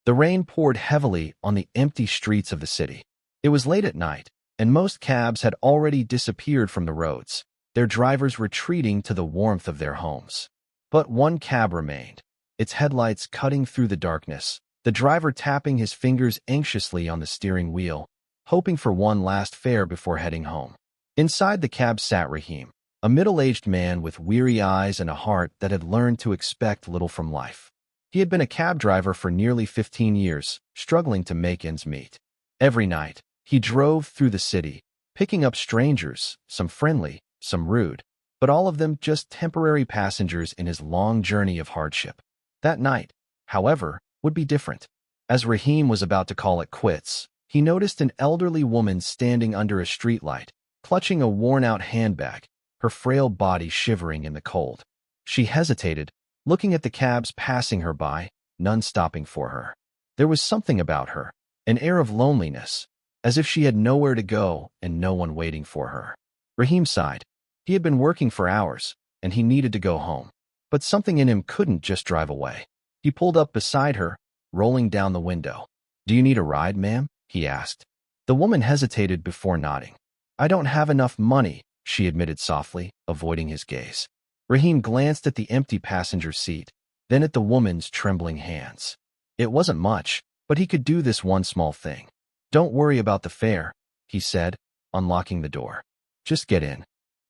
The rain poured heavily on the empty streets of the city. It was late at night, and most cabs had already disappeared from the roads, their drivers retreating to the warmth of their homes. But one cab remained, its headlights cutting through the darkness, the driver tapping his fingers anxiously on the steering wheel, hoping for one last fare before heading home. Inside the cab sat Rahim, a middle-aged man with weary eyes and a heart that had learned to expect little from life. He had been a cab driver for nearly 15 years, struggling to make ends meet. Every night, he drove through the city, picking up strangers, some friendly, some rude, but all of them just temporary passengers in his long journey of hardship. That night, however, would be different. As Rahim was about to call it quits, he noticed an elderly woman standing under a streetlight, clutching a worn-out handbag, her frail body shivering in the cold. She hesitated, looking at the cabs passing her by, none stopping for her. There was something about her, an air of loneliness, as if she had nowhere to go and no one waiting for her. Rahim sighed. He had been working for hours, and he needed to go home. But something in him couldn't just drive away. He pulled up beside her, rolling down the window. "Do you need a ride, ma'am?" he asked. The woman hesitated before nodding. "I don't have enough money," she admitted softly, avoiding his gaze. Rahim glanced at the empty passenger seat, then at the woman's trembling hands. It wasn't much, but he could do this one small thing. "Don't worry about the fare," he said, unlocking the door. "Just get in."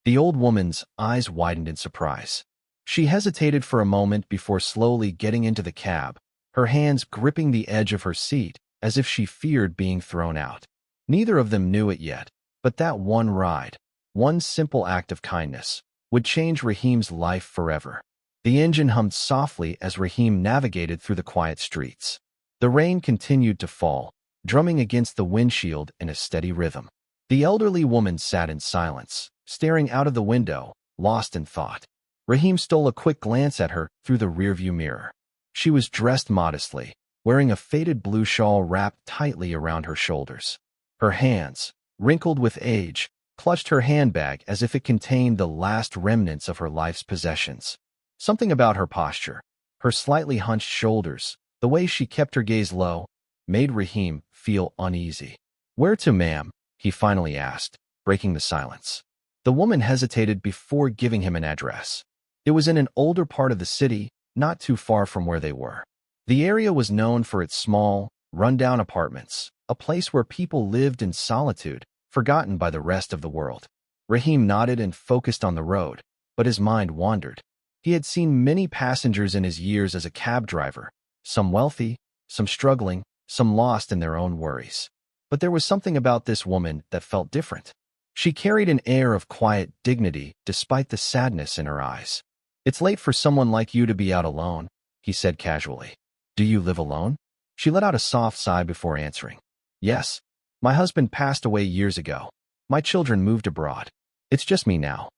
The old woman's eyes widened in surprise. She hesitated for a moment before slowly getting into the cab, her hands gripping the edge of her seat as if she feared being thrown out. Neither of them knew it yet, but that one ride, one simple act of kindness, would change Rahim's life forever. The engine hummed softly as Rahim navigated through the quiet streets. The rain continued to fall, drumming against the windshield in a steady rhythm. The elderly woman sat in silence, staring out of the window, lost in thought. Rahim stole a quick glance at her through the rearview mirror. She was dressed modestly, wearing a faded blue shawl wrapped tightly around her shoulders. Her hands, wrinkled with age, clutched her handbag as if it contained the last remnants of her life's possessions. Something about her posture, her slightly hunched shoulders, the way she kept her gaze low, made Rahim feel uneasy. "Where to, ma'am?" he finally asked, breaking the silence. The woman hesitated before giving him an address. It was in an older part of the city, not too far from where they were. The area was known for its small, run-down apartments, a place where people lived in solitude, forgotten by the rest of the world. Rahim nodded and focused on the road, but his mind wandered. He had seen many passengers in his years as a cab driver, some wealthy, some struggling, some lost in their own worries. But there was something about this woman that felt different. She carried an air of quiet dignity despite the sadness in her eyes. "It's late for someone like you to be out alone," he said casually. "Do you live alone?" She let out a soft sigh before answering. "Yes. My husband passed away years ago. My children moved abroad. It's just me now."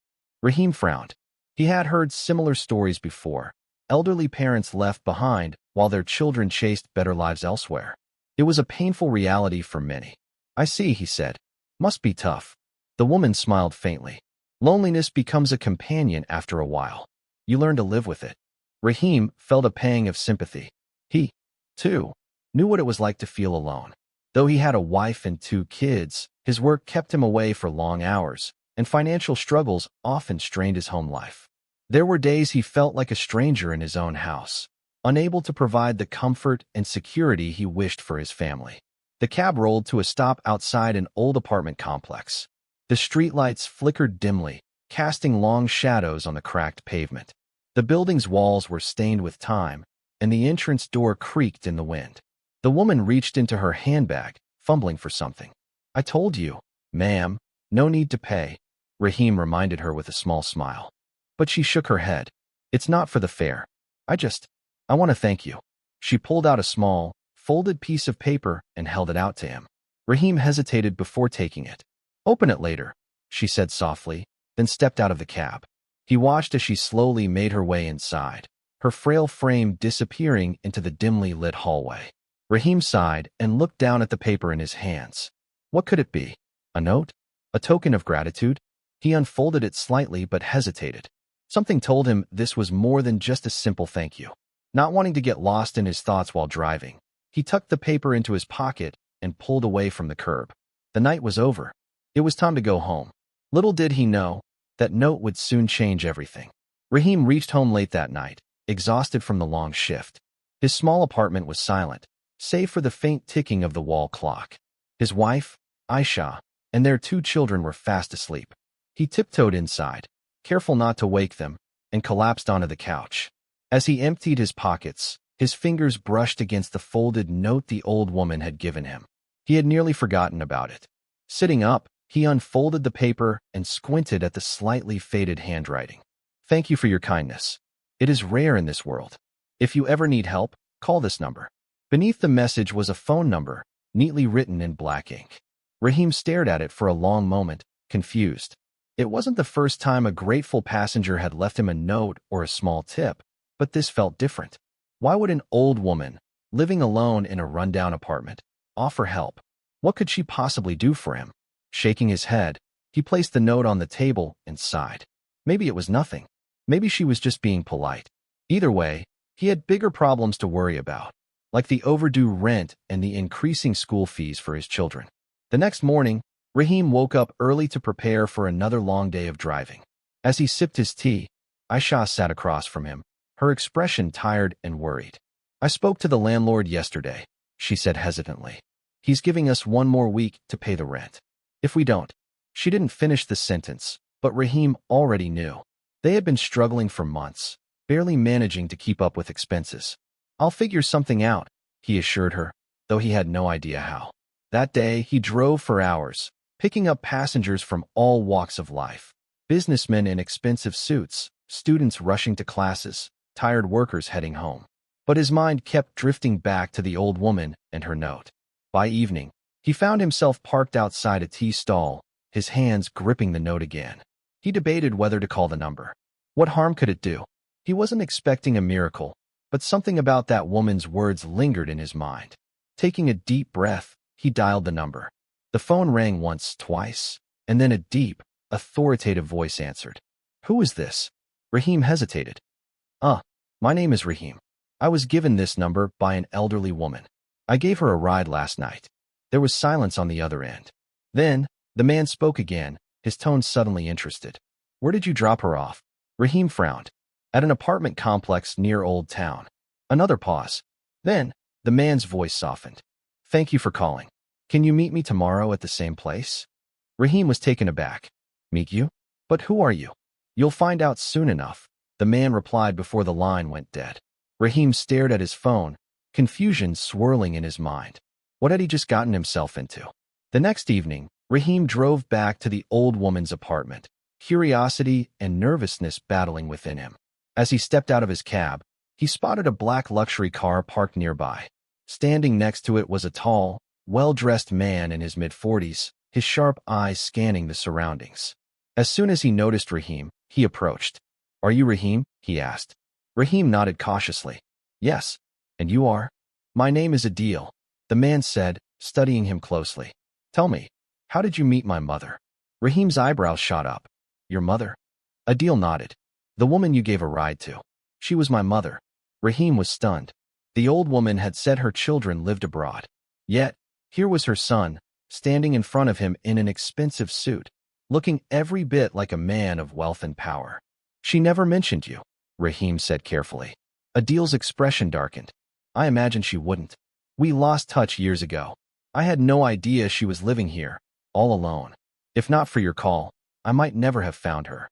Rahim frowned. He had heard similar stories before. Elderly parents left behind while their children chased better lives elsewhere. It was a painful reality for many. "I see," he said. "Must be tough." The woman smiled faintly. "Loneliness becomes a companion after a while. You learn to live with it." Rahim felt a pang of sympathy. He, too, knew what it was like to feel alone. Though he had a wife and 2 kids, his work kept him away for long hours, and financial struggles often strained his home life. There were days he felt like a stranger in his own house, unable to provide the comfort and security he wished for his family. The cab rolled to a stop outside an old apartment complex. The streetlights flickered dimly, casting long shadows on the cracked pavement. The building's walls were stained with time, and the entrance door creaked in the wind. The woman reached into her handbag, fumbling for something. "I told you, ma'am, no need to pay," Rahim reminded her with a small smile. But she shook her head. "It's not for the fare. I want to thank you." She pulled out a small, folded piece of paper and held it out to him. Rahim hesitated before taking it. "Open it later," she said softly, then stepped out of the cab. He watched as she slowly made her way inside, her frail frame disappearing into the dimly lit hallway. Rahim sighed and looked down at the paper in his hands. What could it be? A note? A token of gratitude? He unfolded it slightly but hesitated. Something told him this was more than just a simple thank you. Not wanting to get lost in his thoughts while driving, He tucked the paper into his pocket and pulled away from the curb. The night was over. It was time to go home. Little did he know, that note would soon change everything. Rahim reached home late that night, exhausted from the long shift. His small apartment was silent, save for the faint ticking of the wall clock. His wife, Aisha, and their 2 children were fast asleep. He tiptoed inside, careful not to wake them, and collapsed onto the couch. As he emptied his pockets, his fingers brushed against the folded note the old woman had given him. He had nearly forgotten about it. Sitting up, he unfolded the paper and squinted at the slightly faded handwriting. "Thank you for your kindness. It is rare in this world. If you ever need help, call this number." Beneath the message was a phone number, neatly written in black ink. Rahim stared at it for a long moment, confused. It wasn't the first time a grateful passenger had left him a note or a small tip, but this felt different. Why would an old woman, living alone in a rundown apartment, offer help? What could she possibly do for him? Shaking his head, he placed the note on the table and sighed. Maybe it was nothing. Maybe she was just being polite. Either way, he had bigger problems to worry about, like the overdue rent and the increasing school fees for his children. The next morning, Rahim woke up early to prepare for another long day of driving. As he sipped his tea, Aisha sat across from him, her expression tired and worried. "I spoke to the landlord yesterday," she said hesitantly. "He's giving us 1 more week to pay the rent. If we don't—" She didn't finish the sentence, but Rahim already knew. They had been struggling for months, barely managing to keep up with expenses. "I'll figure something out," he assured her, though he had no idea how. That day, he drove for hours, picking up passengers from all walks of life. Businessmen in expensive suits, students rushing to classes, tired workers heading home. But his mind kept drifting back to the old woman and her note. By evening, he found himself parked outside a tea stall, his hands gripping the note again. He debated whether to call the number. What harm could it do? He wasn't expecting a miracle, but something about that woman's words lingered in his mind. Taking a deep breath, he dialed the number. The phone rang once, twice, and then a deep, authoritative voice answered. "Who is this?" Rahim hesitated. My name is Rahim. I was given this number by an elderly woman. I gave her a ride last night." There was silence on the other end. Then, the man spoke again, his tone suddenly interested. "Where did you drop her off?" Rahim frowned. "At an apartment complex near Old Town." Another pause. Then, the man's voice softened. "Thank you for calling. Can you meet me tomorrow at the same place?" Rahim was taken aback. "Meet you? But who are you?" "You'll find out soon enough," the man replied before the line went dead. Rahim stared at his phone, confusion swirling in his mind. What had he just gotten himself into? The next evening, Rahim drove back to the old woman's apartment, curiosity and nervousness battling within him. As he stepped out of his cab, he spotted a black luxury car parked nearby. Standing next to it was a tall, well-dressed man in his mid-40s, his sharp eyes scanning the surroundings. As soon as he noticed Rahim, he approached. "Are you Rahim?" he asked. Rahim nodded cautiously. "Yes. And you are?" "My name is Adil," the man said, studying him closely. "Tell me, how did you meet my mother?" Rahim's eyebrows shot up. "Your mother?" Adil nodded. "The woman you gave a ride to. She was my mother." Rahim was stunned. The old woman had said her children lived abroad. Yet, here was her son, standing in front of him in an expensive suit, looking every bit like a man of wealth and power. "She never mentioned you," Rahim said carefully. Adil's expression darkened. "I imagine she wouldn't. We lost touch years ago. I had no idea she was living here, all alone. If not for your call, I might never have found her."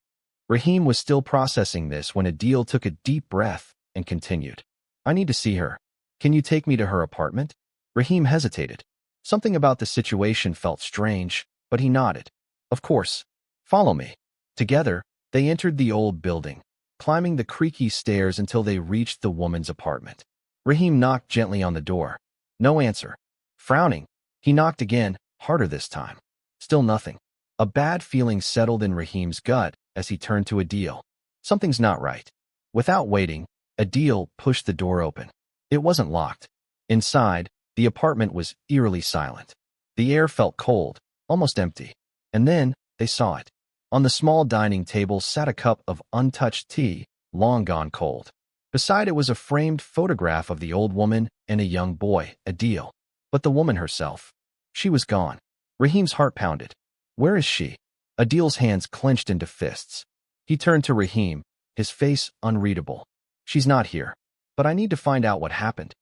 Rahim was still processing this when Adil took a deep breath and continued. "I need to see her. Can you take me to her apartment?" Rahim hesitated. Something about the situation felt strange, but he nodded. "Of course. Follow me." Together, they entered the old building, climbing the creaky stairs until they reached the woman's apartment. Rahim knocked gently on the door. No answer. Frowning, he knocked again, harder this time. Still nothing. A bad feeling settled in Rahim's gut as he turned to Adil. Something's not right. Without waiting, Adil pushed the door open. It wasn't locked. Inside, the apartment was eerily silent. The air felt cold, almost empty. And then, they saw it. On the small dining table sat a cup of untouched tea, long gone cold. Beside it was a framed photograph of the old woman and a young boy, Adil. But the woman herself, she was gone. Rahim's heart pounded. Where is she? Adil's hands clenched into fists. He turned to Rahim, his face unreadable. She's not here. But I need to find out what happened.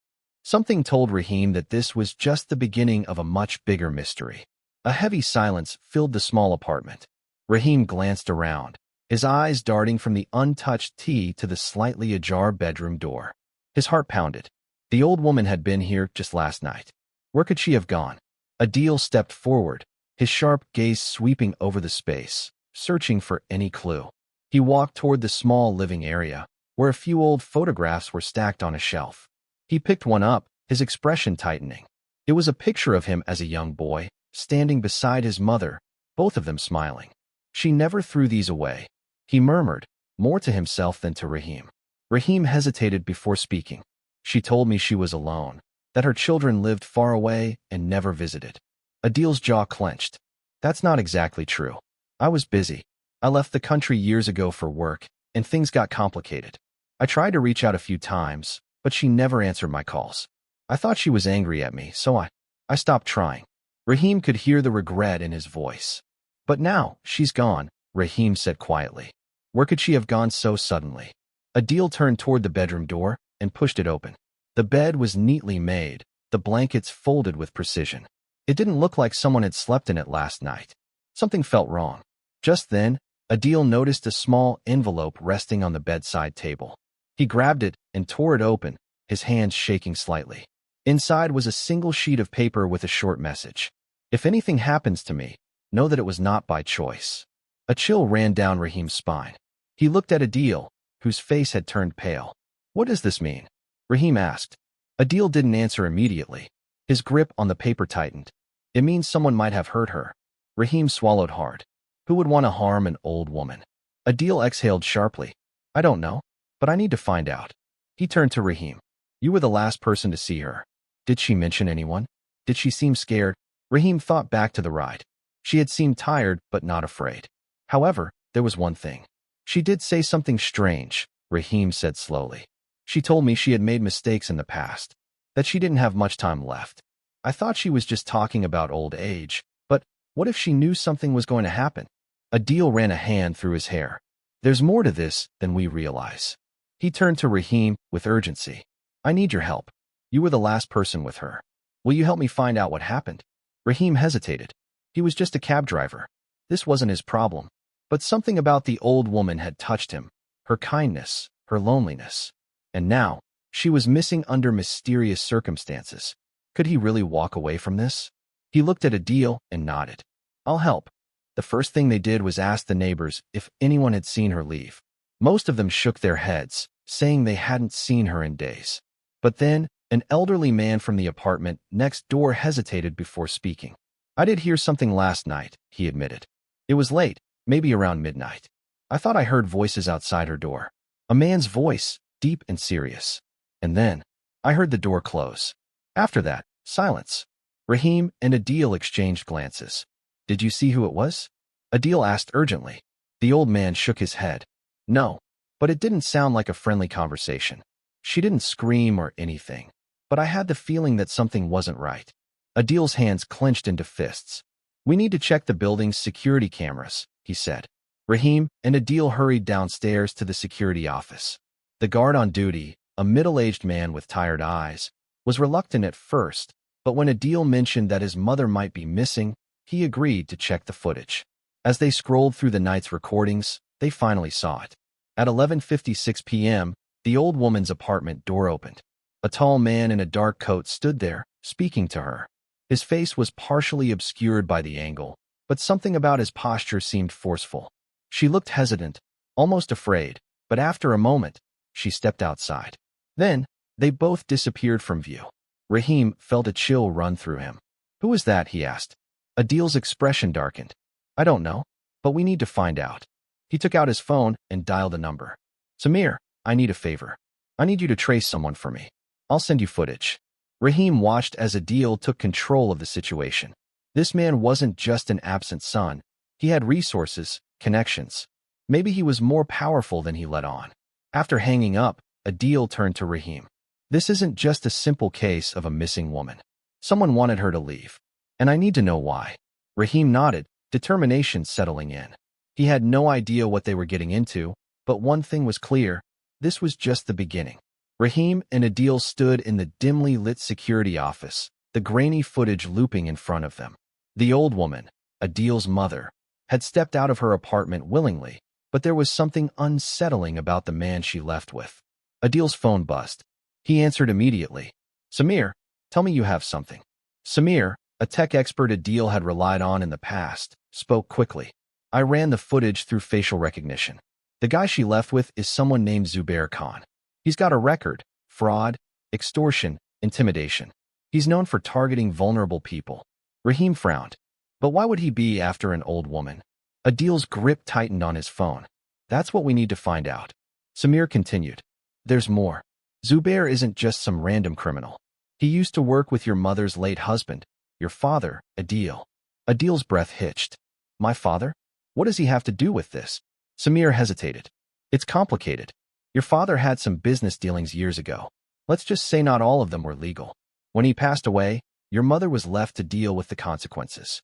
Something told Rahim that this was just the beginning of a much bigger mystery. A heavy silence filled the small apartment. Rahim glanced around, his eyes darting from the untouched tea to the slightly ajar bedroom door. His heart pounded. The old woman had been here just last night. Where could she have gone? Adil stepped forward, his sharp gaze sweeping over the space, searching for any clue. He walked toward the small living area, where a few old photographs were stacked on a shelf. He picked one up, his expression tightening. It was a picture of him as a young boy, standing beside his mother, both of them smiling. She never threw these away. He murmured, more to himself than to Rahim. Rahim hesitated before speaking. She told me she was alone, that her children lived far away and never visited. Adil's jaw clenched. That's not exactly true. I was busy. I left the country years ago for work, and things got complicated. I tried to reach out a few times, but she never answered my calls. I thought she was angry at me, so I stopped trying. Rahim could hear the regret in his voice. But now, she's gone, Rahim said quietly. Where could she have gone so suddenly? Adil turned toward the bedroom door and pushed it open. The bed was neatly made, the blankets folded with precision. It didn't look like someone had slept in it last night. Something felt wrong. Just then, Adil noticed a small envelope resting on the bedside table. He grabbed it and tore it open, his hands shaking slightly. Inside was a single sheet of paper with a short message. If anything happens to me, know that it was not by choice. A chill ran down Rahim's spine. He looked at Adil, whose face had turned pale. What does this mean? Rahim asked. Adil didn't answer immediately. His grip on the paper tightened. It means someone might have hurt her. Rahim swallowed hard. Who would want to harm an old woman? Adil exhaled sharply. I don't know, but I need to find out. He turned to Rahim. You were the last person to see her. Did she mention anyone? Did she seem scared? Rahim thought back to the ride. She had seemed tired, but not afraid. However, there was one thing. She did say something strange, Rahim said slowly. She told me she had made mistakes in the past, that she didn't have much time left. I thought she was just talking about old age, but what if she knew something was going to happen? Adil ran a hand through his hair. There's more to this than we realize. He turned to Rahim with urgency. I need your help. You were the last person with her. Will you help me find out what happened? Rahim hesitated. He was just a cab driver. This wasn't his problem. But something about the old woman had touched him. Her kindness, her loneliness. And now, she was missing under mysterious circumstances. Could he really walk away from this? He looked at Adil and nodded. I'll help. The first thing they did was ask the neighbors if anyone had seen her leave. Most of them shook their heads, saying they hadn't seen her in days. But then, an elderly man from the apartment next door hesitated before speaking. I did hear something last night, he admitted. It was late, maybe around midnight. I thought I heard voices outside her door. A man's voice, deep and serious. And then, I heard the door close. After that, silence. Rahim and Adil exchanged glances. Did you see who it was? Adil asked urgently. The old man shook his head. No, but it didn't sound like a friendly conversation. She didn't scream or anything, but I had the feeling that something wasn't right. Adil's hands clenched into fists. We need to check the building's security cameras, he said. Rahim and Adil hurried downstairs to the security office. The guard on duty, a middle-aged man with tired eyes, was reluctant at first, but when Adil mentioned that his mother might be missing, he agreed to check the footage. As they scrolled through the night's recordings, they finally saw it. At 11:56 p.m., the old woman's apartment door opened. A tall man in a dark coat stood there, speaking to her. His face was partially obscured by the angle, but something about his posture seemed forceful. She looked hesitant, almost afraid, but after a moment, she stepped outside. Then, they both disappeared from view. Rahim felt a chill run through him. Who was that? He asked. Adil's expression darkened. I don't know, but we need to find out. He took out his phone and dialed a number. Samir, I need a favor. I need you to trace someone for me. I'll send you footage. Rahim watched as Adil took control of the situation. This man wasn't just an absent son. He had resources, connections. Maybe he was more powerful than he let on. After hanging up, Adil turned to Rahim. This isn't just a simple case of a missing woman. Someone wanted her to leave, and I need to know why." Rahim nodded, determination settling in. He had no idea what they were getting into, but one thing was clear: this was just the beginning. Rahim and Adil stood in the dimly lit security office, the grainy footage looping in front of them. The old woman, Adil's mother, had stepped out of her apartment willingly, but there was something unsettling about the man she left with. Adil's phone buzzed. He answered immediately. "Samir, tell me you have something." Samir, a tech expert Adil had relied on in the past, spoke quickly. "I ran the footage through facial recognition. The guy she left with is someone named Zubair Khan. He's got a record: fraud, extortion, intimidation. He's known for targeting vulnerable people." Rahim frowned. But why would he be after an old woman? Adil's grip tightened on his phone. "That's what we need to find out." Samir continued. "There's more. Zubair isn't just some random criminal. He used to work with your mother's late husband, your father, Adil." Adil's breath hitched. "My father? What does he have to do with this?" Samir hesitated. "It's complicated. Your father had some business dealings years ago. Let's just say not all of them were legal. When he passed away, your mother was left to deal with the consequences."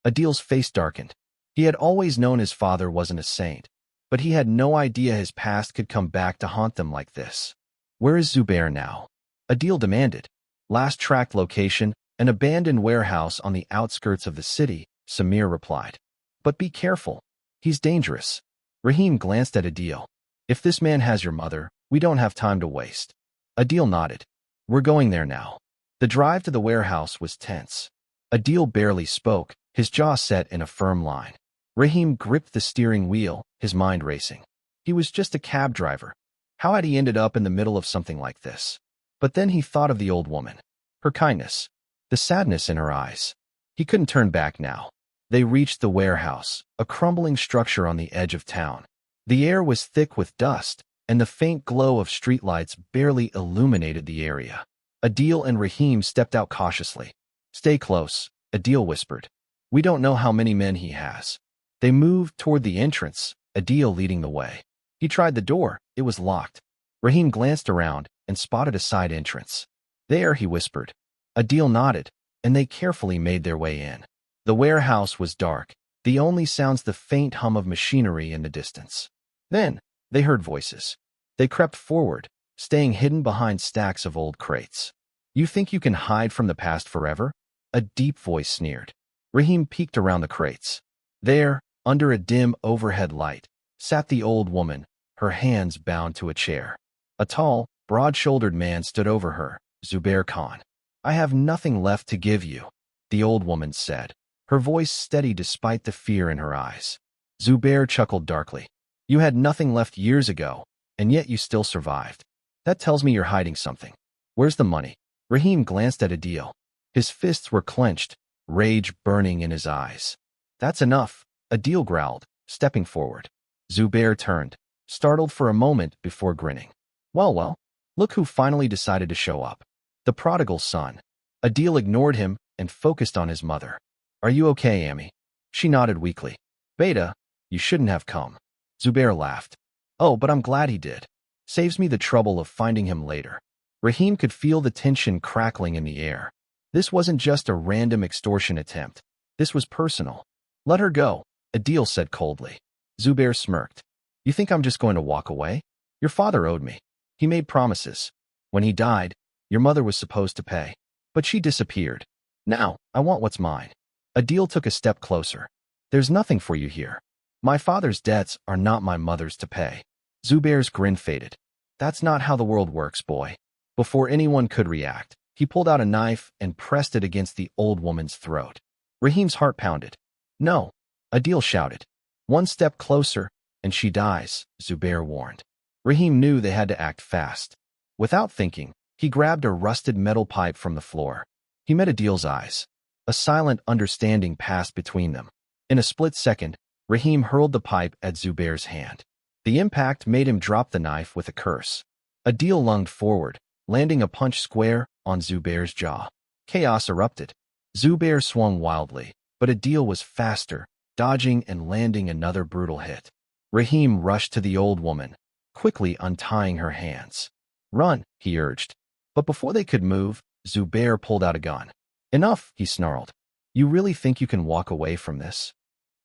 Adil's face darkened. He had always known his father wasn't a saint, but he had no idea his past could come back to haunt them like this. "Where is Zubair now?" Adil demanded. "Last tracked location, an abandoned warehouse on the outskirts of the city," Samir replied. "But be careful. He's dangerous." Rahim glanced at Adil. "If this man has your mother, we don't have time to waste." Adil nodded. "We're going there now." The drive to the warehouse was tense. Adil barely spoke, his jaw set in a firm line. Rahim gripped the steering wheel, his mind racing. He was just a cab driver. How had he ended up in the middle of something like this? But then he thought of the old woman. Her kindness. The sadness in her eyes. He couldn't turn back now. They reached the warehouse, a crumbling structure on the edge of town. The air was thick with dust, and the faint glow of streetlights barely illuminated the area. Adil and Rahim stepped out cautiously. "Stay close," Adil whispered. "We don't know how many men he has." They moved toward the entrance, Adil leading the way. He tried the door. It was locked. Rahim glanced around and spotted a side entrance. "There," he whispered. Adil nodded, and they carefully made their way in. The warehouse was dark, the only sounds the faint hum of machinery in the distance. Then, they heard voices. They crept forward, staying hidden behind stacks of old crates. "You think you can hide from the past forever?" A deep voice sneered. Rahim peeked around the crates. There, under a dim overhead light, sat the old woman, her hands bound to a chair. A tall, broad-shouldered man stood over her, Zubair Khan. "I have nothing left to give you," the old woman said, her voice steady despite the fear in her eyes. Zubair chuckled darkly. "You had nothing left years ago, and yet you still survived. That tells me you're hiding something. Where's the money?" Rahim glanced at Adil. His fists were clenched, rage burning in his eyes. "That's enough," Adil growled, stepping forward. Zubair turned, startled for a moment before grinning. Well, look who finally decided to show up. The prodigal son." Adil ignored him and focused on his mother. "Are you okay, Amy?" She nodded weakly. "Beta, you shouldn't have come." Zubair laughed. "Oh, but I'm glad he did. Saves me the trouble of finding him later." Rahim could feel the tension crackling in the air. This wasn't just a random extortion attempt. This was personal. "Let her go," Adil said coldly. Zubair smirked. "You think I'm just going to walk away? Your father owed me. He made promises. When he died, your mother was supposed to pay. But she disappeared. Now, I want what's mine." Adil took a step closer. "There's nothing for you here. My father's debts are not my mother's to pay." Zubair's grin faded. "That's not how the world works, boy." Before anyone could react, he pulled out a knife and pressed it against the old woman's throat. Rahim's heart pounded. "No," Adil shouted. "One step closer, and she dies," Zubair warned. Rahim knew they had to act fast. Without thinking, he grabbed a rusted metal pipe from the floor. He met Adil's eyes. A silent understanding passed between them. In a split second, Rahim hurled the pipe at Zubair's hand. The impact made him drop the knife with a curse. Adil lunged forward, landing a punch square on Zubair's jaw. Chaos erupted. Zubair swung wildly, but Adil was faster, dodging and landing another brutal hit. Rahim rushed to the old woman, quickly untying her hands. "Run," he urged. But before they could move, Zubair pulled out a gun. Enough, he snarled. You really think you can walk away from this?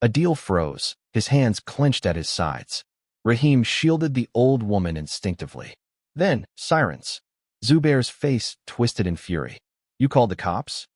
Adil froze, his hands clenched at his sides. Rahim shielded the old woman instinctively. Then, sirens. Zubair's face twisted in fury. You called the cops?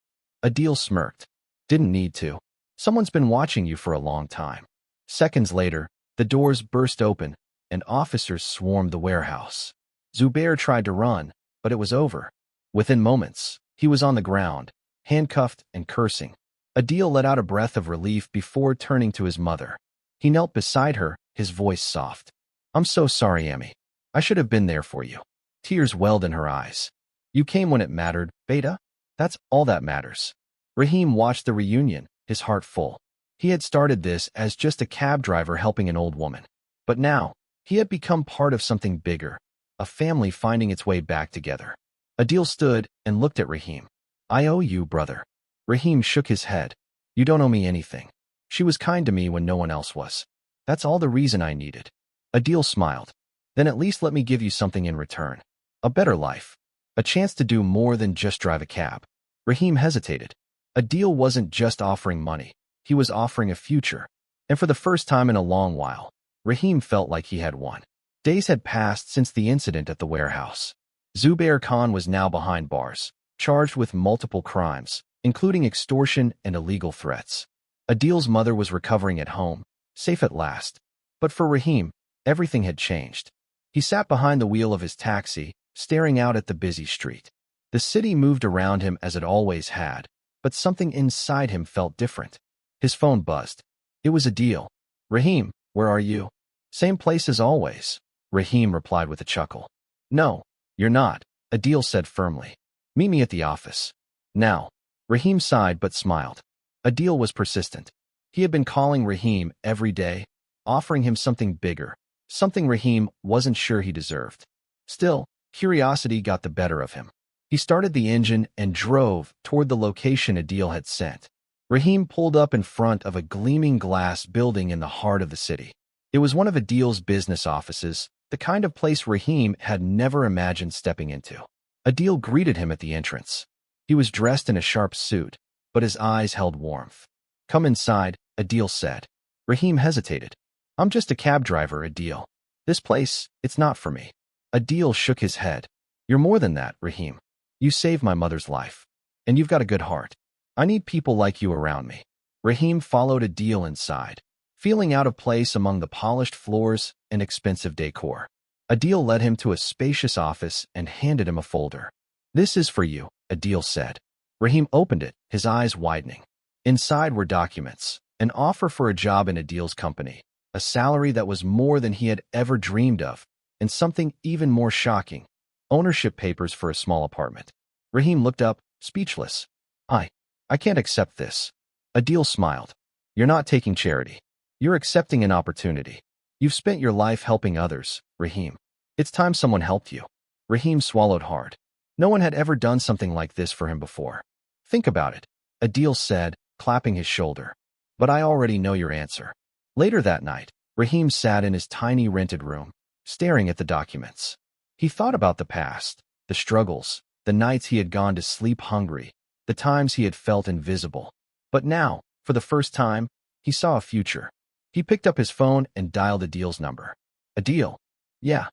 Adil smirked. Didn't need to. Someone's been watching you for a long time. Seconds later, the doors burst open, and officers swarmed the warehouse. Zubair tried to run, but it was over. Within moments, he was on the ground, handcuffed and cursing. Adil let out a breath of relief before turning to his mother. He knelt beside her, his voice soft. I'm so sorry, Amy. I should have been there for you. Tears welled in her eyes. You came when it mattered, Beta. That's all that matters. Rahim watched the reunion, his heart full. He had started this as just a cab driver helping an old woman. But now, he had become part of something bigger, a family finding its way back together. Adil stood and looked at Rahim. I owe you, brother. Rahim shook his head. You don't owe me anything. She was kind to me when no one else was. That's all the reason I needed. Adil smiled. Then at least let me give you something in return. A better life. A chance to do more than just drive a cab. Rahim hesitated. Adil wasn't just offering money. He was offering a future. And for the first time in a long while, Rahim felt like he had won. Days had passed since the incident at the warehouse. Zubair Khan was now behind bars, charged with multiple crimes, including extortion and illegal threats. Adil's mother was recovering at home, safe at last. But for Rahim, everything had changed. He sat behind the wheel of his taxi, staring out at the busy street. The city moved around him as it always had, but something inside him felt different. His phone buzzed. It was Adil. Rahim, where are you? Same place as always. Rahim replied with a chuckle. No, you're not, Adil said firmly. Meet me at the office. Now. Rahim sighed but smiled. Adil was persistent. He had been calling Rahim every day, offering him something bigger, something Rahim wasn't sure he deserved. Still, curiosity got the better of him. He started the engine and drove toward the location Adil had sent. Rahim pulled up in front of a gleaming glass building in the heart of the city. It was one of Adil's business offices, the kind of place Rahim had never imagined stepping into. Adil greeted him at the entrance. He was dressed in a sharp suit, but his eyes held warmth. Come inside, Adil said. Rahim hesitated. I'm just a cab driver, Adil. This place, it's not for me. Adil shook his head. You're more than that, Rahim. You saved my mother's life. And you've got a good heart. I need people like you around me. Rahim followed Adil inside, feeling out of place among the polished floors and expensive decor. Adil led him to a spacious office and handed him a folder. This is for you, Adil said. Rahim opened it, his eyes widening. Inside were documents, an offer for a job in Adil's company, a salary that was more than he had ever dreamed of, and something even more shocking, ownership papers for a small apartment. Rahim looked up, speechless. I can't accept this. Adil smiled. You're not taking charity. You're accepting an opportunity. You've spent your life helping others, Rahim. It's time someone helped you. Rahim swallowed hard. No one had ever done something like this for him before. Think about it, Adil said, clapping his shoulder. But I already know your answer. Later that night, Rahim sat in his tiny rented room, staring at the documents. He thought about the past, the struggles, the nights he had gone to sleep hungry, the times he had felt invisible. But now, for the first time, he saw a future. He picked up his phone and dialed Adil's number. Adil? Yeah.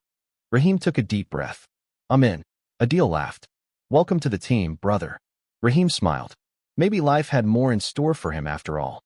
Rahim took a deep breath. I'm in. Adil laughed. Welcome to the team, brother. Rahim smiled. Maybe life had more in store for him after all.